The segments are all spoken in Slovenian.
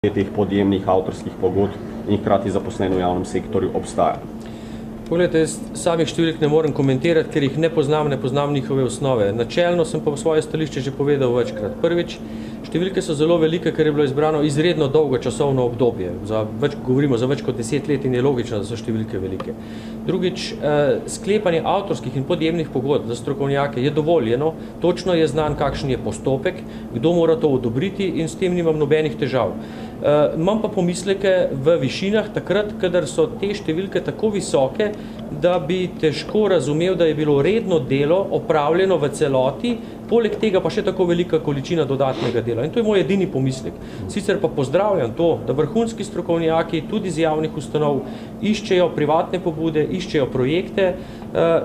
teh podjemnih avtorskih pogodb in hkrati zaposleno v javnem sektorju obstaja? Poglejte, jaz samih številk ne morem komentirati, ker jih ne poznam njihove osnove. Načelno sem pa v svoje stališče že povedal večkrat. Prvič, številke so zelo velike, ker je bilo izbrano izredno dolgo časovno obdobje. Govorimo za več kot 10 let in je logično, da so številke velike. Drugič, sklepanje avtorskih in podjemnih pogodb za strokovnjake je dovoljeno, točno je znan, kakšen je postopek, kdo mora to odobriti in s tem nimam nobenih težav. Imam pa pomisleke v višinah takrat, kadar so te številke tako visoke, da bi težko razumel, da je bilo redno delo opravljeno v celoti, poleg tega pa še tako velika količina dodatnega dela. In to je moj edini pomislek. Sicer pa pozdravljam to, da vrhunski strokovnjaki tudi z javnih ustanov iščejo privatne pobude, iščejo projekte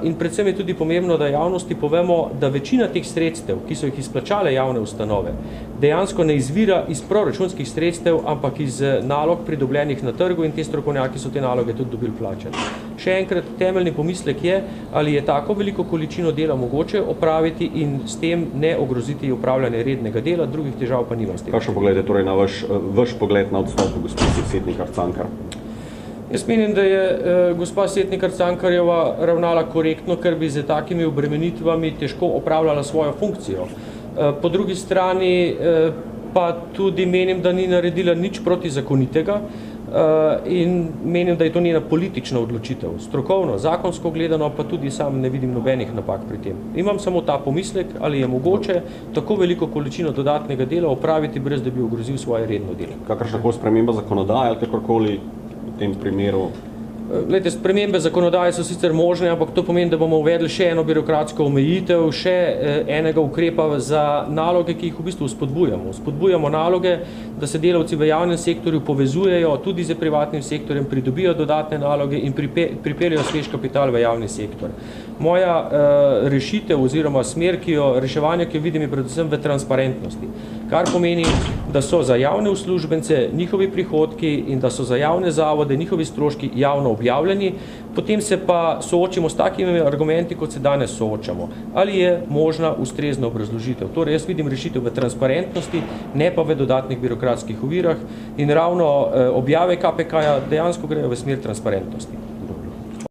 in predvsem je tudi pomembno, da javnosti povemo, da večina teh sredstev, ki so jih izplačale javne ustanove, dejansko ne izvira iz proračunskih sredstev, ampak iz nalog pridobljenih na trgu in te strokovnjaki so te naloge tudi dobili plačane. Še enkrat, temeljni pomislek je, ali je tako veliko količino dela mogoče opraviti in s tem ne ogroziti upravljanje rednega dela, drugih težav pa nima s tem. Kakšno pogled je torej na vaš pogled na odstop gospod Setnikar Cankar? Jaz menim, da je gospa Setnikar Cankarjeva ravnala korektno, ker bi z takimi obremenitvami težko opravljala svojo funkcijo. Po drugi strani pa tudi menim, da ni naredila nič protizakonitega in menim, da je to njena politična odločitev. Strokovno, zakonsko gledano, pa tudi sam ne vidim nobenih napak pri tem. Imam samo ta pomislek, ali je mogoče tako veliko količino dodatnega dela opraviti, brez da bi ogrozil svoje redno delo. Kakršnakoli sprememba zakonodaje ali kakorkoli v tem primeru? Glejte, spremembe zakonodaje so sicer možne, ampak to pomeni, da bomo uvedli še eno birokratsko omejitev, še enega ukrepa za naloge, ki jih v bistvu spodbujamo. Spodbujamo naloge, da se delavci v javnem sektorju povezujejo tudi z privatnim sektorjem, pridobijo dodatne naloge in pripeljejo svež kapital v javni sektor. Moja rešitev oziroma smer, reševanja, ki jo vidim, je predvsem v transparentnosti. Kar pomeni, da so za javne uslužbence njihovi prihodki in da so za javne zavode njihovi stroški javno objavljeni, potem se pa soočimo s takimi argumenti, kot se danes soočamo. Ali je možna ustrezna obrazložitev? Torej, jaz vidim rešitev v transparentnosti, ne pa v dodatnih birokratskih ovirah in ravno objave KPK-ja dejansko grejo v smer transparentnosti.